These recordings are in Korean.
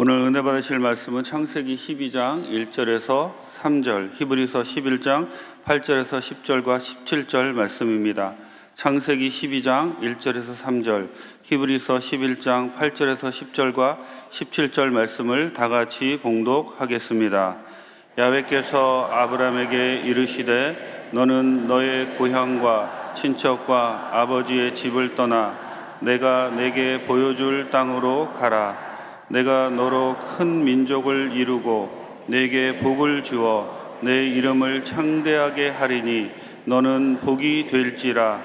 오늘 은혜 받으실 말씀은 창세기 12장 1절에서 3절, 히브리서 11장 8절에서 10절과 17절 말씀입니다. 창세기 12장 1절에서 3절, 히브리서 11장 8절에서 10절과 17절 말씀을 다 같이 봉독하겠습니다. 야훼께서 아브라함에게 이르시되 너는 너의 고향과 친척과 아버지의 집을 떠나 내가 내게 보여줄 땅으로 가라. 내가 너로 큰 민족을 이루고 내게 복을 주어 내 이름을 창대하게 하리니 너는 복이 될지라.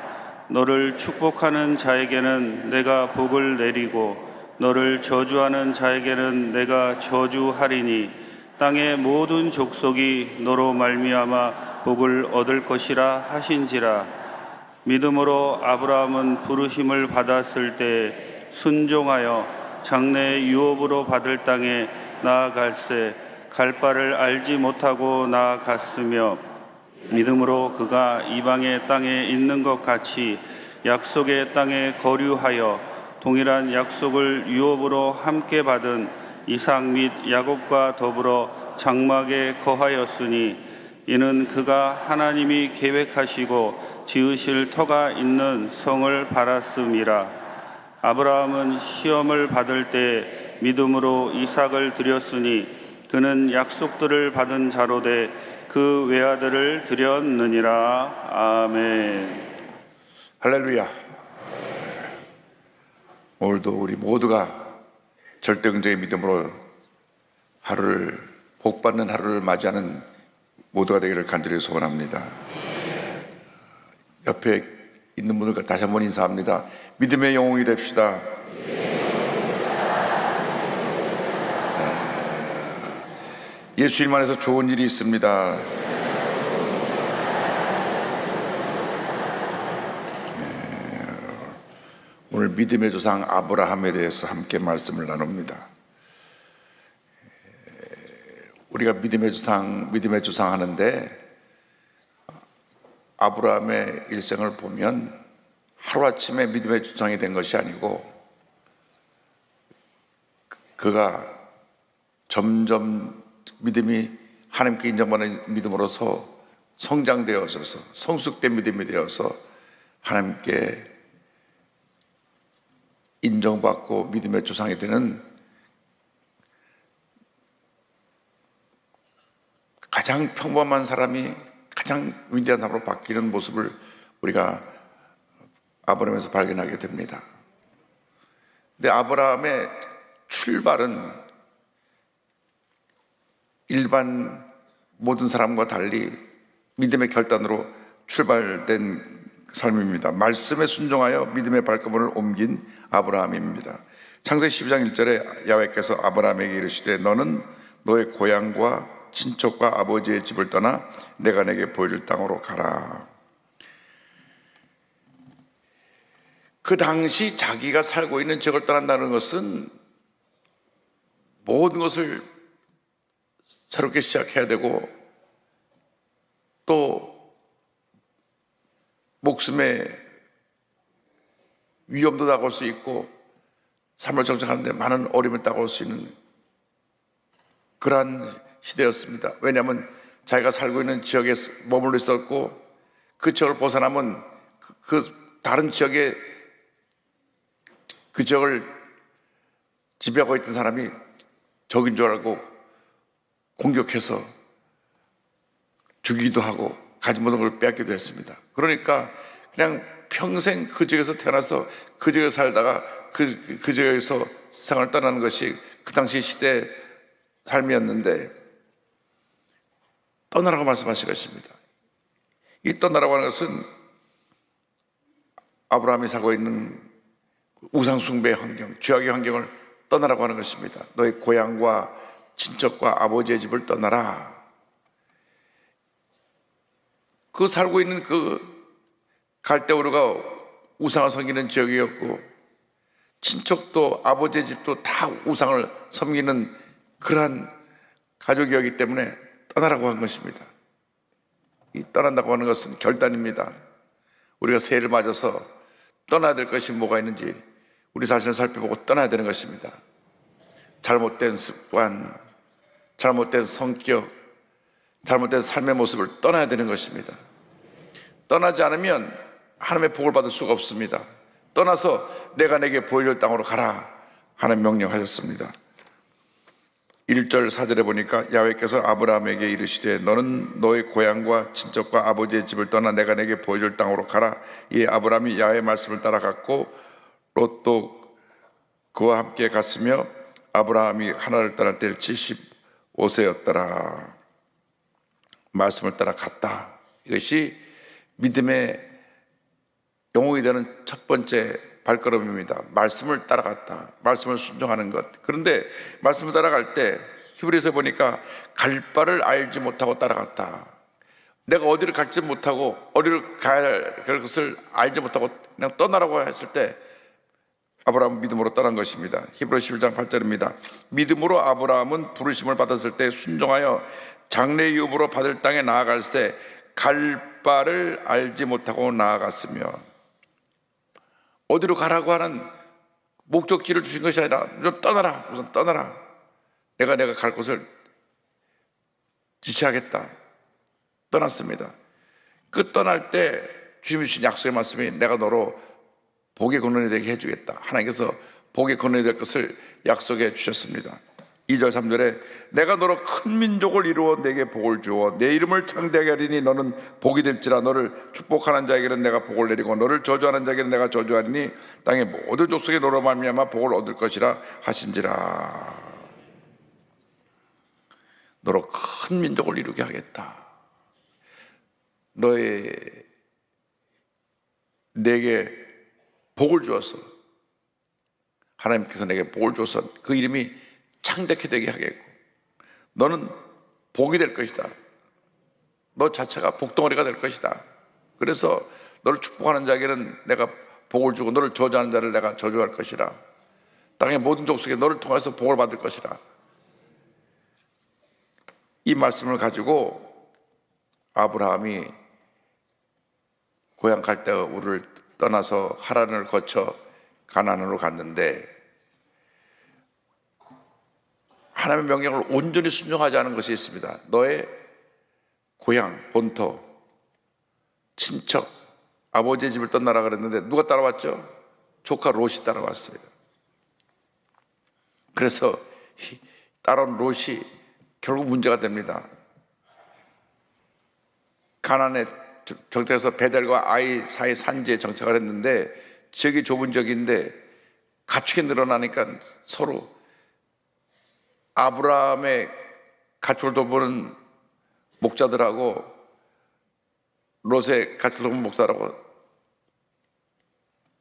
너를 축복하는 자에게는 내가 복을 내리고 너를 저주하는 자에게는 내가 저주하리니 땅의 모든 족속이 너로 말미암아 복을 얻을 것이라 하신지라. 믿음으로 아브라함은 부르심을 받았을 때 순종하여 장래 유업으로 받을 땅에 나아갈새 갈 바를 알지 못하고 나아갔으며 믿음으로 그가 이방의 땅에 있는 것 같이 약속의 땅에 거류하여 동일한 약속을 유업으로 함께 받은 이삭 및 야곱과 더불어 장막에 거하였으니 이는 그가 하나님이 계획하시고 지으실 터가 있는 성을 바랐음이라. 아브라함은 시험을 받을 때 믿음으로 이삭을 드렸으니 그는 약속들을 받은 자로 돼 그 외아들을 드렸느니라. 아멘. 할렐루야. 오늘도 우리 모두가 절대응적인 믿음으로 복받는 하루를 맞이하는 모두가 되기를 간절히 소원합니다. 옆에 있는 분들과 다시 한번 인사합니다. 믿음의 영웅이 됩시다. 예수님 안에서 좋은 일이 있습니다. 오늘 믿음의 조상 아브라함에 대해서 함께 말씀을 나눕니다. 우리가 믿음의 조상 하는데 아브라함의 일생을 보면 하루아침에 믿음의 조상이 된 것이 아니고 그가 점점 믿음이 하나님께 인정받는 믿음으로서 성장되어서 성숙된 믿음이 되어서 하나님께 인정받고 믿음의 조상이 되는 가장 평범한 사람이 가장 위대한 사람으로 바뀌는 모습을 우리가 아브라함에서 발견하게 됩니다. 근데 아브라함의 출발은 일반 모든 사람과 달리 믿음의 결단으로 출발된 삶입니다. 말씀에 순종하여 믿음의 발걸음을 옮긴 아브라함입니다. 창세기 12장 1절에 야훼께서 아브라함에게 이르시되 너는 너의 고향과 친척과 아버지의 집을 떠나 내가 내게 보여줄 땅으로 가라. 그 당시 자기가 살고 있는 지역을 떠난다는 것은 모든 것을 새롭게 시작해야 되고 또 목숨의 위험도 다가올 수 있고 삶을 정착하는데 많은 어려움을 다가올 수 있는 그러한 시대였습니다. 왜냐하면 자기가 살고 있는 지역에 머물러 있었고 그 지역을 벗어나면 그 다른 지역에 그 지역을 지배하고 있던 사람이 적인 줄 알고 공격해서 죽이기도 하고 가진 모든 걸 빼앗기도 했습니다. 그러니까 그냥 평생 그 지역에서 태어나서 그 지역에서 살다가 그 지역에서 세상을 떠나는 것이 그 당시 시대의 삶이었는데 떠나라고 말씀하신 것입니다. 이 떠나라고 하는 것은 아브라함이 살고 있는 우상숭배의 환경, 죄악의 환경을 떠나라고 하는 것입니다. 너의 고향과 친척과 아버지의 집을 떠나라. 그 살고 있는 그 갈대우르가 우상을 섬기는 지역이었고 친척도 아버지의 집도 다 우상을 섬기는 그러한 가족이었기 때문에 떠나라고 한 것입니다. 이 떠난다고 하는 것은 결단입니다. 우리가 새해를 맞아서 떠나야 될 것이 뭐가 있는지 우리 자신을 살펴보고 떠나야 되는 것입니다. 잘못된 습관, 잘못된 성격, 잘못된 삶의 모습을 떠나야 되는 것입니다. 떠나지 않으면 하나님의 복을 받을 수가 없습니다. 떠나서 내가 내게 보여줄 땅으로 가라 하는 명령하셨습니다. 1절 4절에 보니까 야훼께서 아브라함에게 이르시되 너는 너의 고향과 친척과 아버지의 집을 떠나 내가 내게 보여줄 땅으로 가라. 이에 아브라함이 야훼의 말씀을 따라갔고 롯도 그와 함께 갔으며 아브라함이 하나를 떠날 때를 75세였더라. 말씀을 따라갔다. 이것이 믿음의 영웅이 되는 첫 번째 발걸음입니다. 말씀을 따라갔다. 말씀을 순종하는 것. 그런데 말씀을 따라갈 때 히브리서 보니까 갈 바를 알지 못하고 따라갔다. 내가 어디를 갈지 못하고 어디를 가야 할 것을 알지 못하고 그냥 떠나라고 했을 때 아브라함은 믿음으로 떠난 것입니다. 히브리서 11장 8절입니다. 믿음으로 아브라함은 부르심을 받았을 때 순종하여 장래 유업으로 받을 땅에 나아갈새 갈 바를 알지 못하고 나아갔으며, 어디로 가라고 하는 목적지를 주신 것이 아니라 좀 떠나라, 우선 떠나라. 내가 갈 곳을 지시하겠다. 떠났습니다. 그 떠날 때 주님이 주신 약속의 말씀이 내가 너로 복의 근원이 되게 해주겠다. 하나님께서 복의 근원이 될 것을 약속해 주셨습니다. 2절 3절에 내가 너로 큰 민족을 이루어 내게 복을 주어 내 이름을 창대하게 하리니 너는 복이 될지라. 너를 축복하는 자에게는 내가 복을 내리고 너를 저주하는 자에게는 내가 저주하리니 땅의 모든 족속에 너로 말미암아 복을 얻을 것이라 하신지라. 너로 큰 민족을 이루게 하겠다. 내게 복을 주어서, 하나님께서 내게 복을 주어서 그 이름이 창대케 되게 하겠고 너는 복이 될 것이다. 너 자체가 복덩어리가 될 것이다. 그래서 너를 축복하는 자에게는 내가 복을 주고 너를 저주하는 자를 내가 저주할 것이라. 땅의 모든 족속에 너를 통해서 복을 받을 것이라. 이 말씀을 가지고 아브라함이 고향 갈대우를 떠나서 하란을 거쳐 가나안으로 갔는데, 하나님의 명령을 온전히 순종하지 않은 것이 있습니다. 너의 고향, 본토, 친척, 아버지의 집을 떠나라 그랬는데 누가 따라왔죠? 조카 롯이 따라왔어요. 그래서 따라온 롯이 결국 문제가 됩니다. 가나안에 정착해서 베델과 아이 사이 산지에 정착을 했는데 지역이 좁은 지역인데 가축이 늘어나니까 서로 아브라함의 가축을 돌보는 목자들하고 롯의 가축을 돌보는 목자들하고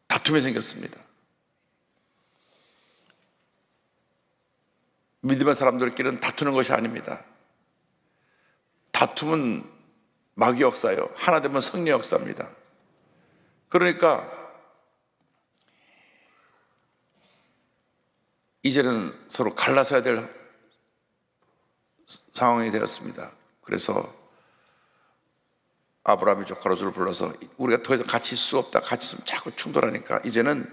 다툼이 생겼습니다. 믿음의 사람들끼리는 다투는 것이 아닙니다. 다툼은 마귀 역사예요. 하나 되면 성리 역사입니다. 그러니까 이제는 서로 갈라서야 될 상황이 되었습니다. 그래서 아브라함이 조카 롯을 불러서 우리가 더 이상 같이 있을 수 없다. 같이 있으면 자꾸 충돌하니까 이제는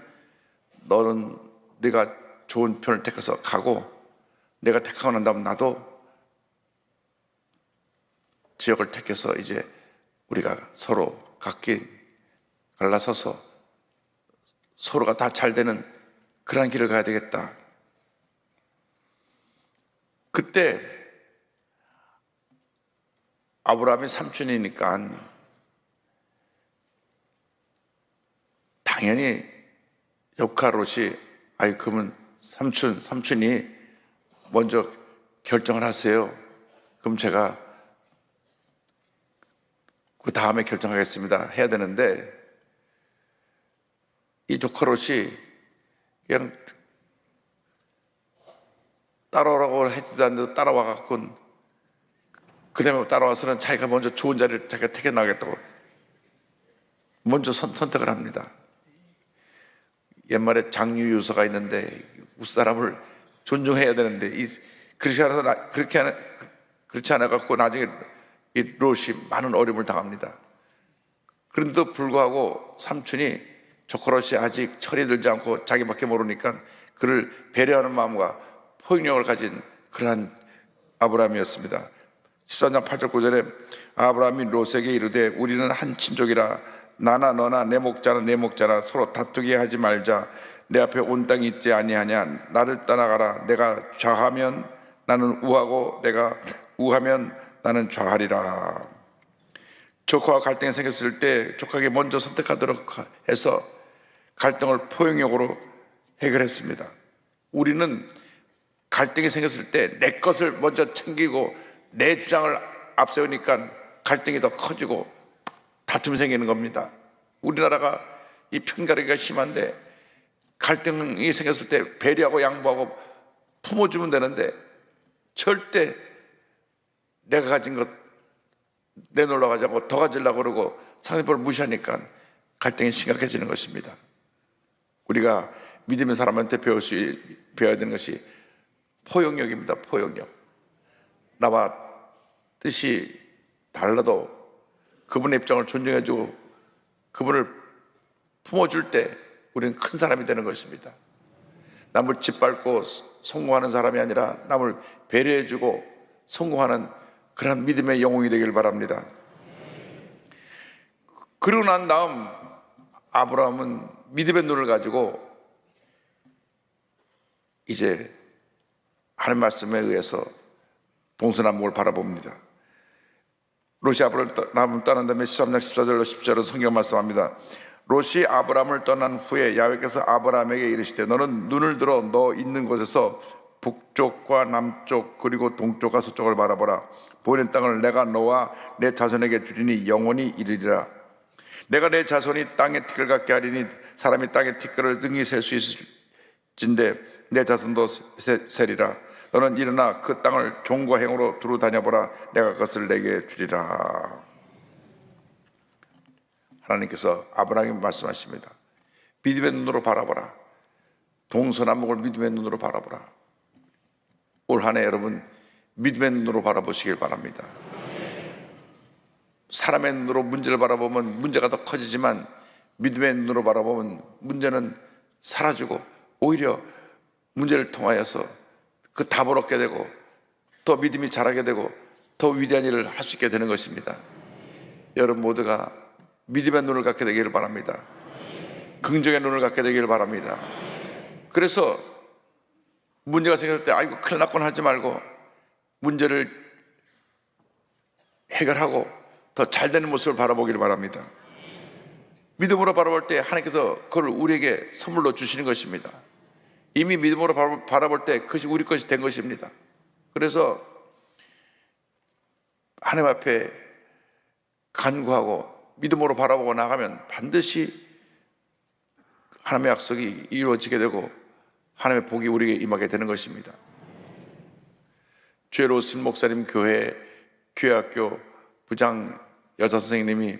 너는 네가 좋은 편을 택해서 가고 내가 택하고 난 다음 나도 지역을 택해서 이제 우리가 서로 각기 갈라서서 서로가 다 잘 되는 그런 길을 가야 되겠다. 그때 아브라함이 삼촌이니까 당연히 조카 롯이 그러면 삼촌이 먼저 결정을 하세요. 그럼 제가 그 다음에 결정하겠습니다 해야 되는데, 이 조카 롯이 그냥 따라오라고 하지도 않는데 따라와 갖고 그 다음에 따라와서는 자기가 먼저 좋은 자리를 자기가 택해나가겠다고 먼저 선택을 합니다. 옛말에 장유유서가 있는데 윗사람을 존중해야 되는데 그렇지 않아 갖고 나중에 이 롯이 많은 어려움을 당합니다. 그런데도 불구하고 삼촌이 조카 롯이 아직 철이 들지 않고 자기밖에 모르니까 그를 배려하는 마음과 포용력을 가진 그러한 아브라함이었습니다. 13장 8절 9절에 아브라함이 롯에게 이르되 우리는 한 친족이라 나나 너나 내 목자나 내 목자나 서로 다투게 하지 말자. 내 앞에 온 땅이 있지 아니하냐. 나를 떠나가라. 내가 좌하면 나는 우하고 내가 우하면 나는 좌하리라. 조카와 갈등이 생겼을 때 조카에게 먼저 선택하도록 해서 갈등을 포용력으로 해결했습니다. 우리는 갈등이 생겼을 때 내 것을 먼저 챙기고 내 주장을 앞세우니까 갈등이 더 커지고 다툼이 생기는 겁니다. 우리나라가 이 편가르기가 심한데 갈등이 생겼을 때 배려하고 양보하고 품어주면 되는데 절대 내가 가진 것 내놓으려고 하지 않고 더 가지려고 그러고 상대방을 무시하니까 갈등이 심각해지는 것입니다. 우리가 믿음의 사람한테 배워야 되는 것이 포용력입니다. 포용력. 나와 뜻이 달라도 그분의 입장을 존중해주고 그분을 품어줄 때 우리는 큰 사람이 되는 것입니다. 남을 짓밟고 성공하는 사람이 아니라 남을 배려해주고 성공하는 그런 믿음의 영웅이 되길 바랍니다. 그러고 난 다음 아브라함은 믿음의 눈을 가지고 이제 하나님 말씀에 의해서 동서남북을 바라봅니다. 롯이 아브라함을 떠난 다음에 13장 14절로 10절은 성경 말씀합니다. 롯이 아브라함을 떠난 후에 야훼께서 아브라함에게 이르시되 너는 눈을 들어 너 있는 곳에서 북쪽과 남쪽 그리고 동쪽과 서쪽을 바라보라. 보이는 땅을 내가 너와 내 자손에게 주리니 영원히 이르리라. 내가 내 자손이 땅에 티끌 같게 하리니 사람이 땅에 티끌을 등이 셀 수 있을진데 내 자손도 세리라. 너는 일어나 그 땅을 종과 행으로 두루 다녀보라. 내가 그것을 내게 주리라. 하나님께서 아브라함에게 말씀하십니다. 믿음의 눈으로 바라보라. 동서남북을 믿음의 눈으로 바라보라. 올 한 해 여러분 믿음의 눈으로 바라보시길 바랍니다. 사람의 눈으로 문제를 바라보면 문제가 더 커지지만 믿음의 눈으로 바라보면 문제는 사라지고 오히려 문제를 통하여서 그 답을 얻게 되고 더 믿음이 자라게 되고 더 위대한 일을 할 수 있게 되는 것입니다. 여러분 모두가 믿음의 눈을 갖게 되기를 바랍니다. 긍정의 눈을 갖게 되기를 바랍니다. 그래서 문제가 생겼을 때 아이고 큰일 났구나 하지 말고 문제를 해결하고 더 잘 되는 모습을 바라보기를 바랍니다. 믿음으로 바라볼 때 하나님께서 그걸 우리에게 선물로 주시는 것입니다. 이미 믿음으로 바라볼 때 그것이 우리 것이 된 것입니다. 그래서 하나님 앞에 간구하고 믿음으로 바라보고 나가면 반드시 하나님의 약속이 이루어지게 되고 하나님의 복이 우리에게 임하게 되는 것입니다. 죄로신 목사님 교회 교회학교 부장 여자 선생님이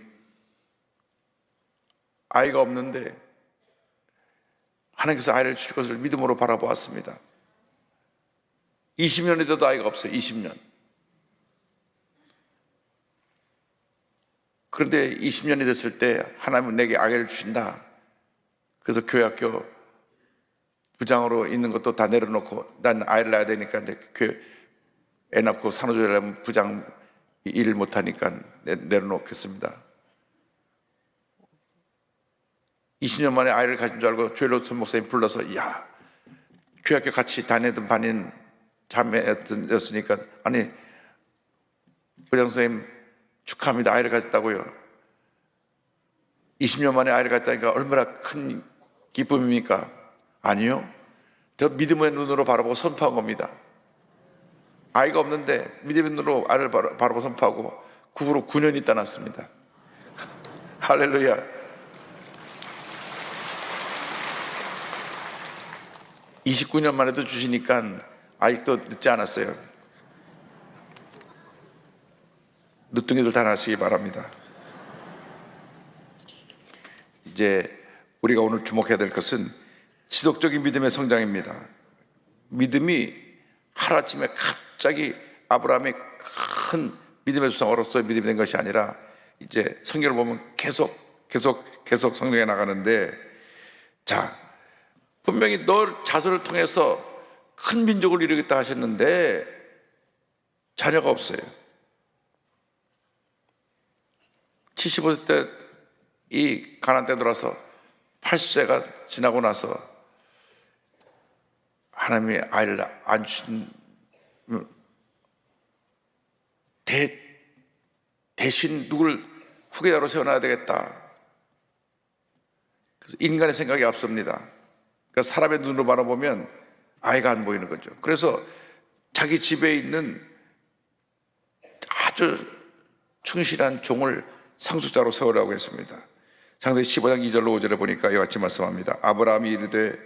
아이가 없는데 하나님께서 아이를 주실 것을 믿음으로 바라보았습니다. 20년이 돼도 아이가 없어요. 20년. 그런데 20년이 됐을 때 하나님은 내게 아이를 주신다. 그래서 교회학교 부장으로 있는 것도 다 내려놓고 난 아이를 낳아야 되니까 이제 교회 애 낳고 산후조리하면 부장 일을 못하니까 내려놓겠습니다. 20년 만에 아이를 가진 줄 알고 조엘로슨 목사님 불러서 야 교회학교 같이 다니던 반인 자매였으니까 아니 부장 선생님 축하합니다. 아이를 가졌다고요. 20년 만에 아이를 가졌다니까 얼마나 큰 기쁨입니까? 아니요. 저 믿음의 눈으로 바라보고 선포한 겁니다. 아이가 없는데 믿음의 눈으로 아이를 바라보고 선포하고 그 후로 9년이 떠났습니다. 할렐루야. 29년 만에도 주시니까 아직도 늦지 않았어요. 늦둥이들 다 나시기 바랍니다. 이제 우리가 오늘 주목해야 될 것은 지속적인 믿음의 성장입니다. 믿음이 하루아침에 갑자기 아브라함의 큰 믿음의 수상으로서 믿음이 된 것이 아니라 이제 성경을 보면 계속 성장해 나가는데 자 분명히 너 자손을 통해서 큰 민족을 이루겠다 하셨는데 자녀가 없어요. 75세 때 이 가나안 때 들어서 80세가 지나고 나서 하나님이 아이를 안 주신 대신 누굴 후계자로 세워놔야 되겠다. 그래서 인간의 생각이 앞섭니다. 그러니까 사람의 눈으로 바라보면 아이가 안 보이는 거죠. 그래서 자기 집에 있는 아주 충실한 종을 상속자로 세우라고 했습니다. 창세기 15장 2절로 5절에 보니까 이와 같이 말씀합니다. 아브라함이 이르되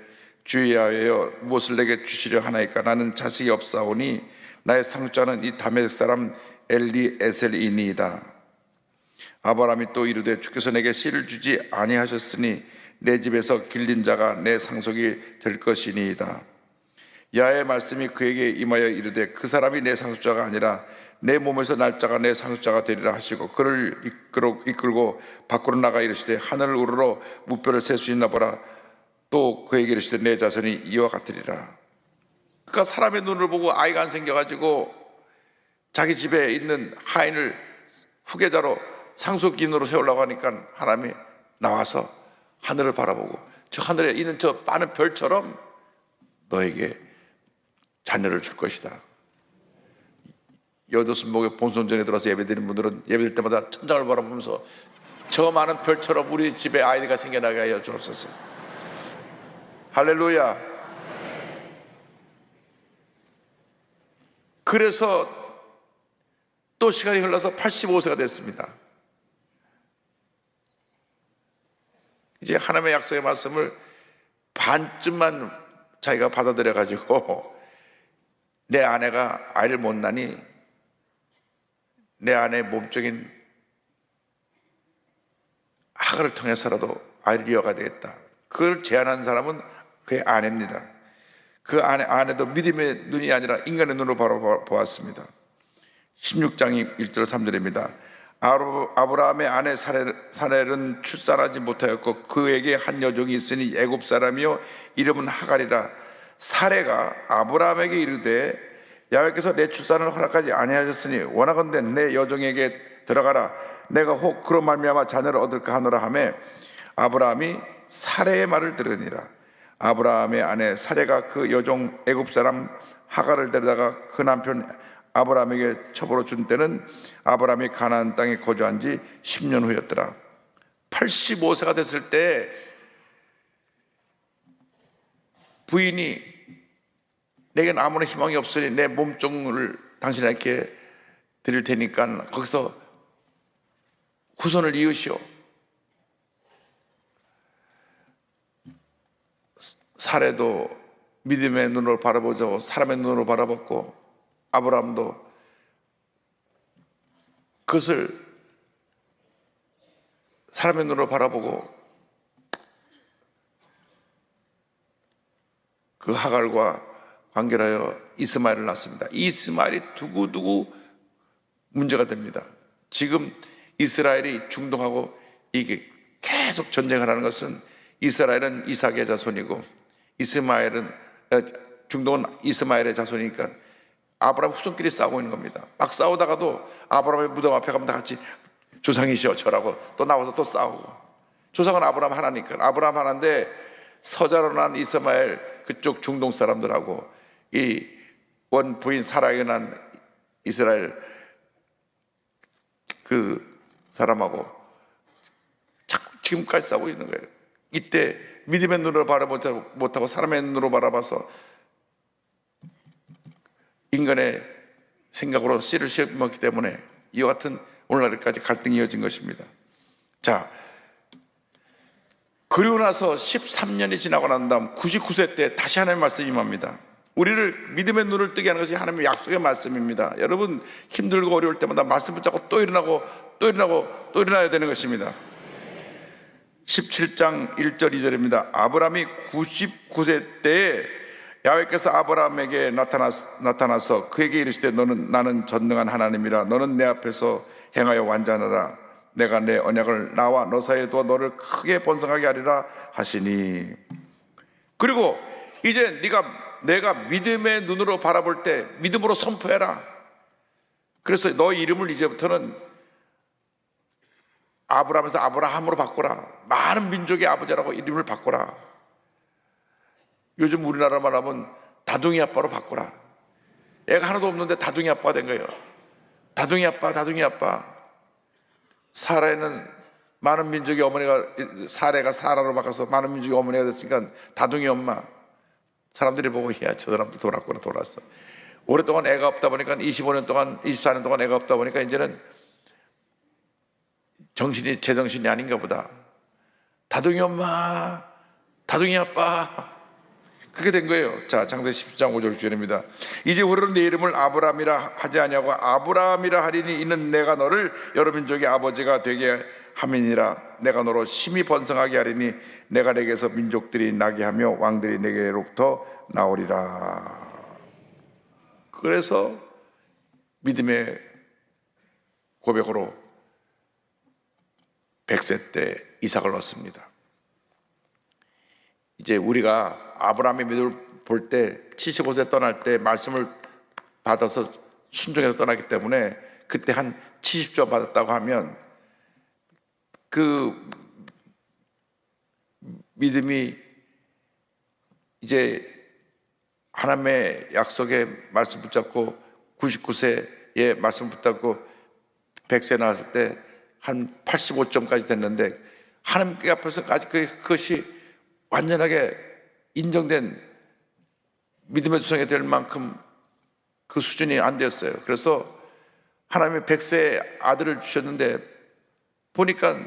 주 여호와여 무엇을 내게 주시려 하나이까? 나는 자식이 없사오니 나의 상속자는 이 다메섹 사람 엘리에셀이니이다. 아브라함이 또 이르되 주께서 내게 씨를 주지 아니하셨으니 내 집에서 길린 자가 내 상속이 될 것이니이다. 야의 말씀이 그에게 임하여 이르되 그 사람이 내 상속자가 아니라 내 몸에서 날 자가 내 상속자가 되리라 하시고 그를 이끌고 밖으로 나가 이르시되 하늘을 우러러 무뼈를 셀 수 있나 보라. 또 그에게 이르시되 내 자손이 이와 같으리라. 그러니까 사람의 눈을 보고 아이가 안 생겨가지고 자기 집에 있는 하인을 후계자로 상속인으로 세우려고 하니까 하나님이 나와서 하늘을 바라보고 저 하늘에 있는 저 많은 별처럼 너에게 자녀를 줄 것이다. 여도순목에 본선전에 들어서 예배드리는 분들은 예배드릴 때마다 천장을 바라보면서 저 많은 별처럼 우리 집에 아이가 생겨나게 하여 주옵소서. 할렐루야. 그래서 또 시간이 흘러서 85세가 됐습니다. 이제 하나님의 약속의 말씀을 반쯤만 자기가 받아들여 가지고 내 아내가 아이를 못 낳으니 내 아내의 몸적인 하가를 통해서라도 아이를 이어가야 되겠다. 그걸 제안한 사람은 그의 아내입니다. 그 아내도 믿음의 눈이 아니라 인간의 눈으로 바라보았습니다. 16장 1절 3절입니다. 아브라함의 아내 사렐은 출산하지 못하였고 그에게 한 여종이 있으니 애굽 사람이요 이름은 하갈이라. 사레가 아브라함에게 이르되 야훼께서 내 출산을 허락하지 아니하셨으니 원하건대 내 여종에게 들어가라. 내가 혹 그로 말미암아 자녀를 얻을까 하노라 하매 아브라함이 사레의 말을 들으니라. 아브라함의 아내 사레가 그 여종 애굽 사람 하갈을 데려다가 그 남편 아브라함에게 첩으로 준 때는 아브라함이 가나안 땅에 거주한 지 10년 후였더라. 85세가 됐을 때 부인이 내게는 아무런 희망이 없으니 내 몸종을 당신에게 드릴 테니까 거기서 후손을 이으시오. 사례도 믿음의 눈으로 바라보자고 사람의 눈으로 바라봤고 아브라함도 그것을 사람의 눈으로 바라보고 그 하갈과 관계하여 이스마엘을 낳습니다. 이 이스마엘이 두고두고 문제가 됩니다. 지금 이스라엘이 중동하고 이게 계속 전쟁을 하는 것은 이스라엘은 이삭의 자손이고 중동은 이스마엘의 자손이니까 아브라함 후손끼리 싸우고 있는 겁니다. 막 싸우다가도 아브라함의 무덤 앞에 가면 다 같이 조상이시여 저라고 또 나와서 또 싸우고. 조상은 아브라함 하나니까 아브라함 하나인데 서자로 난 이스마엘 그쪽 중동 사람들하고 이 원부인 사라에 난 이스라엘 그 사람하고 지금까지 싸우고 있는 거예요. 이때 믿음의 눈으로 바라보지 못하고 사람의 눈으로 바라봐서 인간의 생각으로 씨를 씌워먹기 때문에 이와 같은 오늘날까지 갈등이 이어진 것입니다. 자, 그리고 나서 13년이 지나고 난 다음 99세 때 다시 하나님의 말씀이 임합니다. 우리를 믿음의 눈을 뜨게 하는 것이 하나님의 약속의 말씀입니다. 여러분 힘들고 어려울 때마다 말씀 붙잡고 또 일어나고 또 일어나고 또 일어나야 되는 것입니다. 17장 1절 2절입니다. 아브라함이 99세 때에 야훼께서 아브라함에게 나타나서 그에게 이르시되 나는 전능한 하나님이라. 너는 내 앞에서 행하여 완전하라. 내가 내 언약을 나와 너 사이에 두어 너를 크게 번성하게 하리라 하시니. 그리고 이제 네가 내가 믿음의 눈으로 바라볼 때 믿음으로 선포해라. 그래서 너의 이름을 이제부터는 아브라함에서 아브라함으로 바꿔라. 많은 민족의 아버지라고 이름을 바꿔라. 요즘 우리나라 말하면 다둥이 아빠로 바꿔라. 애가 하나도 없는데 다둥이 아빠가 된 거예요. 다둥이 아빠, 다둥이 아빠. 사라에는 많은 민족의 어머니가, 사례가 사라로 바꿔서 많은 민족의 어머니가 됐으니까 다둥이 엄마. 사람들이 보고, 야, 저 사람도 돌았구나, 돌았어. 오랫동안 애가 없다 보니까 25년 동안, 24년 동안 애가 없다 보니까 이제는 정신이 제정신이 아닌가 보다. 다둥이 엄마, 다둥이 아빠. 그렇게 된 거예요. 자, 창세기 17장 5절 주절입니다. 이제 우리는 내 이름을 아브라함이라 하지 아니하고 아브라함이라 하리니 이는 내가 너를 여러 민족의 아버지가 되게 함이니라. 내가 너로 심히 번성하게 하리니 내가 내게서 민족들이 나게 하며 왕들이 내게로부터 나오리라. 그래서 믿음의 고백으로 100세 때 이삭을 얻습니다. 이제 우리가 아브라함의 믿음을 볼 때 75세 떠날 때 말씀을 받아서 순종해서 떠났기 때문에 그때 한 70조 받았다고 하면 그 믿음이 이제 하나님의 약속의 말씀 붙잡고 99세의 말씀 붙잡고 100세 나왔을 때 한 85점까지 됐는데 하나님 앞에서까지 그것이 완전하게 인정된 믿음의 조상이 될 만큼 그 수준이 안 되었어요. 그래서 하나님의 100세의 아들을 주셨는데 보니까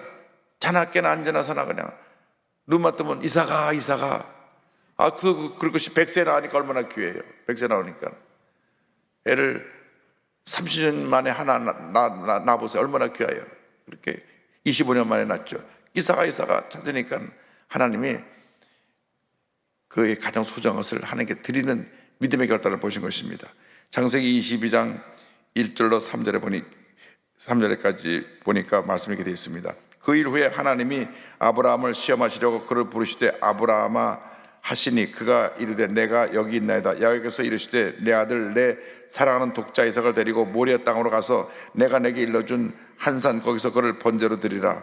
자나깨나 앉아나서나 그냥 눈만 뜨면 이삭아 이삭아. 그럴 것이 100세 나오니까 얼마나 귀해요. 100세 나오니까 애를 30년 만에 하나 낳아보세요. 얼마나 귀해요. 그렇게 25년 만에 낳죠. 이삭아 찾으니까 하나님이 그의 가장 소중한 것을 하나님께 드리는 믿음의 결단을 보신 것입니다. 창세기 22장 1절로 3절까지 보니까 말씀이 이렇게 되어 있습니다. 그 일 후에 하나님이 아브라함을 시험하시려고 그를 부르시되 아브라함아 하시니 그가 이르되 내가 여기 있나이다. 여호와께서 이르시되 내 아들 내 사랑하는 독자 이삭을 데리고 모리아 땅으로 가서 내가 내게 일러준 한 산 거기서 그를 번제로 드리라.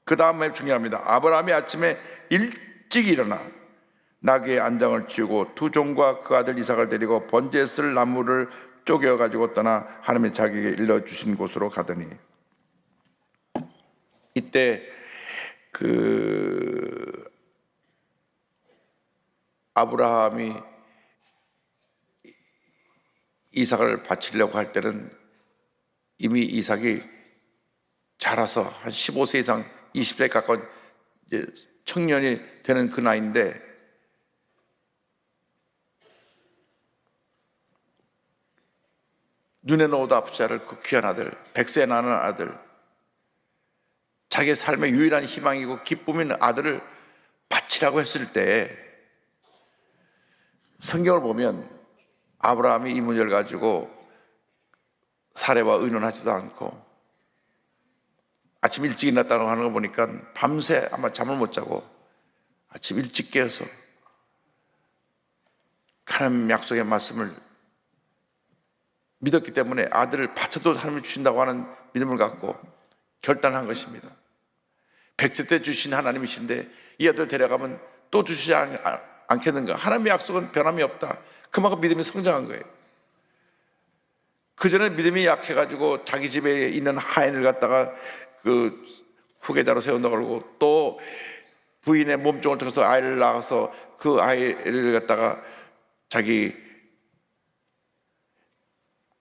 그 다음에 중요합니다. 아브라함이 아침에 일찍 일어나 나귀의 안장을 치우고 두 종과 그 아들 이삭을 데리고 번제에 쓸 나무를 쪼개어 가지고 떠나 하나님이 자기에게 일러주신 곳으로 가더니 이때 아브라함이 이삭을 바치려고 할 때는 이미 이삭이 자라서 한 15세 이상 20세에 가까운 이제 청년이 되는 그 나이인데 눈에 넣어도 아프지 않을 그 귀한 아들, 100세 나는 아들, 자기의 삶의 유일한 희망이고 기쁨인 아들을 바치라고 했을 때 성경을 보면 아브라함이 이 문제를 가지고 사례와 의논하지도 않고 아침 일찍 일어났다고 하는 거 보니까 밤새 아마 잠을 못 자고 아침 일찍 깨어서 하나님 약속의 말씀을 믿었기 때문에 아들을 바쳐도 하나님이 주신다고 하는 믿음을 갖고 결단한 것입니다. 100세 때 주신 하나님이신데 이 아들 데려가면 또 주시지 않겠는가? 하나님의 약속은 변함이 없다. 그만큼 믿음이 성장한 거예요. 그전에 믿음이 약해가지고 자기 집에 있는 하인을 갖다가 그 후계자로 세운다고 그러고 또 부인의 몸종을 통해서 아이를 낳아서 그 아이를 갖다가 자기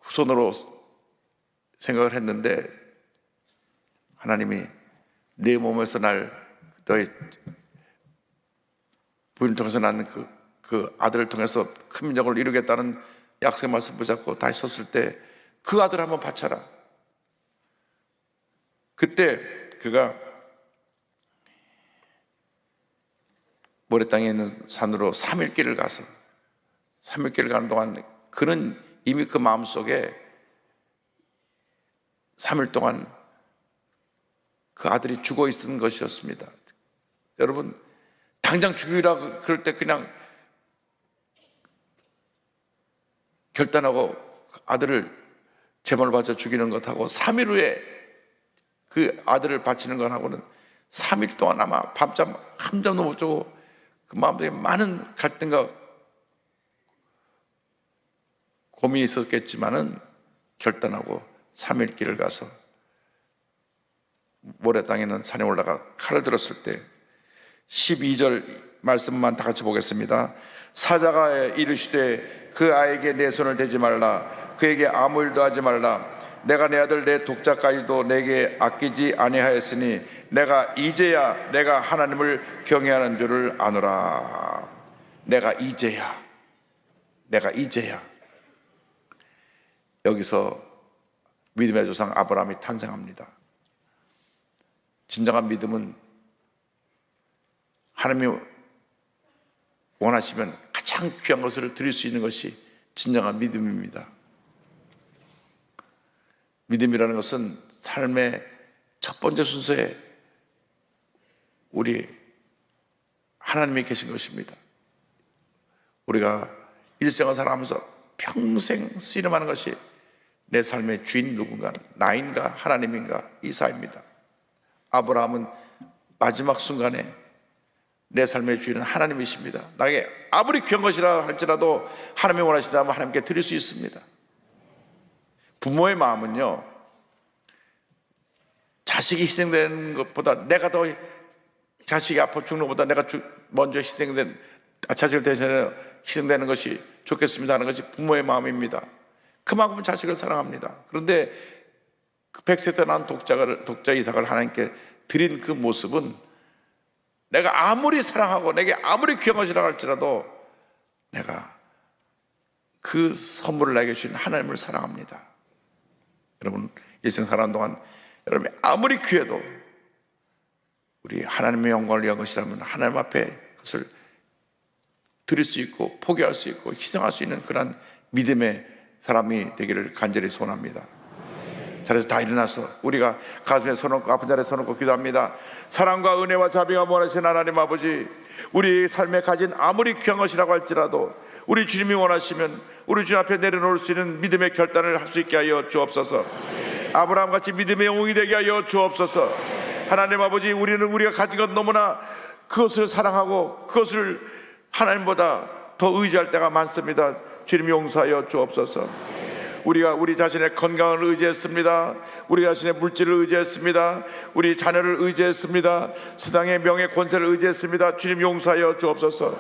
손으로 생각을 했는데 하나님이 내 몸에서 너의 부인을 통해서 낳는 그 아들을 통해서 큰 민족을 이루겠다는 약속의 말씀 붙잡고 다시 섰을 때 그 아들 한번 바쳐라. 그때 그가 모래 땅에 있는 산으로 3일길을 가서 3일길을 가는 동안 그는 이미 그 마음속에 3일 동안 그 아들이 죽어 있는 것이었습니다. 여러분 당장 죽이라 그럴 때 그냥 결단하고 아들을 제물로 바쳐 죽이는 것하고 3일 후에 그 아들을 바치는 것하고는 3일 동안 아마 밤잠 한 잠도 못 자고 그 마음속에 많은 갈등과 고민이 있었겠지만은 결단하고 3일 길을 가서 모래 땅에 있는 산에 올라가 칼을 들었을 때 12절 말씀만 다 같이 보겠습니다. 사자가 이르시되 그 아이에게 내 손을 대지 말라, 그에게 아무 일도 하지 말라. 내가 내 아들 내 독자까지도 내게 아끼지 아니하였으니 내가 이제야 내가 하나님을 경외하는 줄을 아노라. 내가 이제야 여기서 믿음의 조상 아브라함이 탄생합니다. 진정한 믿음은 하나님이 원하시면 가장 귀한 것을 드릴 수 있는 것이 진정한 믿음입니다. 믿음이라는 것은 삶의 첫 번째 순서에 우리 하나님이 계신 것입니다. 우리가 일생을 살아가면서 평생 씨름하는 것이 내 삶의 주인 누군가, 나인가 하나님인가, 이 사이입니다. 아브라함은 마지막 순간에 내 삶의 주인은 하나님이십니다. 나에게 아무리 귀한 것이라 할지라도 하나님이 원하시다면 하나님께 드릴 수 있습니다. 부모의 마음은요, 자식이 희생되는 것보다 내가 더, 자식이 아파 죽는 것보다 내가 먼저 자식을 대신해 희생되는 것이 좋겠습니다 하는 것이 부모의 마음입니다. 그만큼 자식을 사랑합니다. 그런데 그 100세 때 난 독자 이삭을 하나님께 드린 그 모습은 내가 아무리 사랑하고 내게 아무리 귀한 것이라 할지라도 내가 그 선물을 나에게 주신 하나님을 사랑합니다. 여러분, 일생 살아가는 동안 여러분이 아무리 귀해도 우리 하나님의 영광을 위한 것이라면 하나님 앞에 그것을 드릴 수 있고 포기할 수 있고 희생할 수 있는 그런 믿음의 사람이 되기를 간절히 소원합니다. 자리에서 다 일어나서 우리가 가슴에 손놓고 아픈 자리에 손놓고 기도합니다. 사랑과 은혜와 자비가 원하시는 하나님 아버지, 우리 삶에 가진 아무리 귀한 것이라고 할지라도 우리 주님이 원하시면 우리 주님 앞에 내려놓을 수 있는 믿음의 결단을 할 수 있게 하여 주옵소서. 아브라함같이 믿음의 영웅이 되게 하여 주옵소서. 하나님 아버지, 우리가 가진 것 너무나 그것을 사랑하고 그것을 하나님보다 더 의지할 때가 많습니다. 주님 용서하여 주옵소서. 우리가 우리 자신의 건강을 의지했습니다. 우리 자신의 물질을 의지했습니다. 우리 자녀를 의지했습니다. 세상의 명예 권세를 의지했습니다. 주님 용서하여 주옵소서.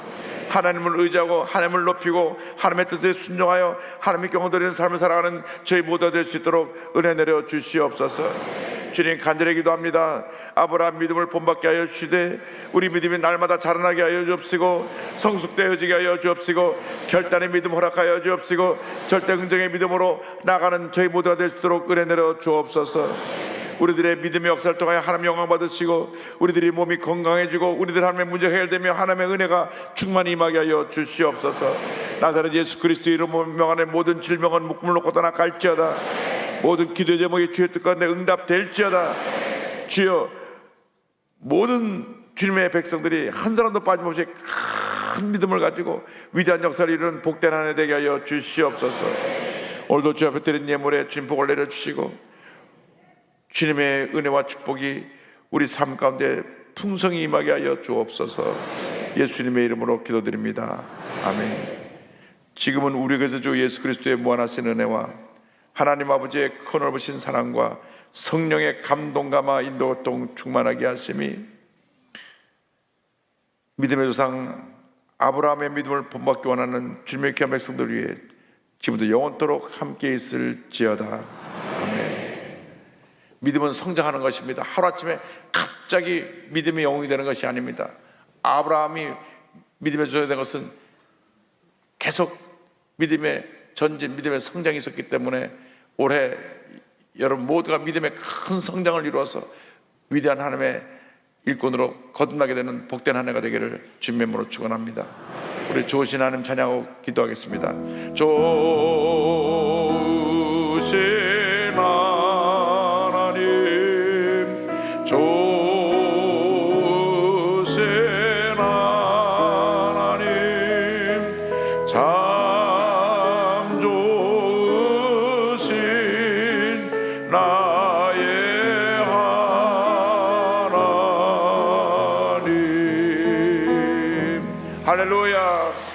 하나님을 의지하고 하나님을 높이고 하나님의 뜻에 순종하여 하나님의 경험드리는 삶을 살아가는 저희 모두가 될 수 있도록 은혜 내려 주시옵소서. 주님 간절히 기도합니다. 아브라함 믿음을 본받게 하여 주시되 우리 믿음이 날마다 자라나게 하여 주옵시고 성숙되어지게 하여 주옵시고 결단의 믿음 허락하여 주옵시고 절대 긍정의 믿음으로 나가는 저희 모두가 될 수 있도록 은혜 내려 주옵소서. 우리들의 믿음의 역사를 통하여 하나님 영광 받으시고 우리들이 몸이 건강해지고 우리들 하나님의 문제가 해결되며 하나님의 은혜가 충만히 임하게 하여 주시옵소서. 나사렛 예수 그리스도의 이름으로 명하는 모든 질병은 묶음을 놓고 떠나갈지어다. 모든 기도 제목이 주의 뜻 가운데 응답될지어다. 주여, 모든 주님의 백성들이 한 사람도 빠짐없이 큰 믿음을 가지고 위대한 역사를 이루는 복된 한 해 되게 하여 주시옵소서. 오늘도 주 앞에 드린 예물에 주님 복을 내려주시고 주님의 은혜와 축복이 우리 삶 가운데 풍성히 임하게 하여 주옵소서. 예수님의 이름으로 기도드립니다. 아멘. 지금은 우리에게서 주 예수 그리스도의 무한하신 은혜와 하나님 아버지의 크넓으신 사랑과 성령의 감동감화 인도동 충만하게 하심이 믿음의 조상 아브라함의 믿음을 본받기 원하는 주님의 귀한 백성들 위해 지금부터 영원토록 함께 있을지어다. 아멘. 믿음은 성장하는 것입니다. 하루아침에 갑자기 믿음의 영웅이 되는 것이 아닙니다. 아브라함이 믿음의 조상이 된 것은 계속 믿음의 전진, 믿음의 성장이 있었기 때문에 올해 여러분 모두가 믿음의 큰 성장을 이루어서 위대한 하나님의 일꾼으로 거듭나게 되는 복된 한 해가 되기를 주님의 이름으로 축원합니다. 우리 좋으신 하나님 찬양하고 기도하겠습니다. 좋으신 하나님, 좋으신 하나님, 참 좋으신 할렐루야.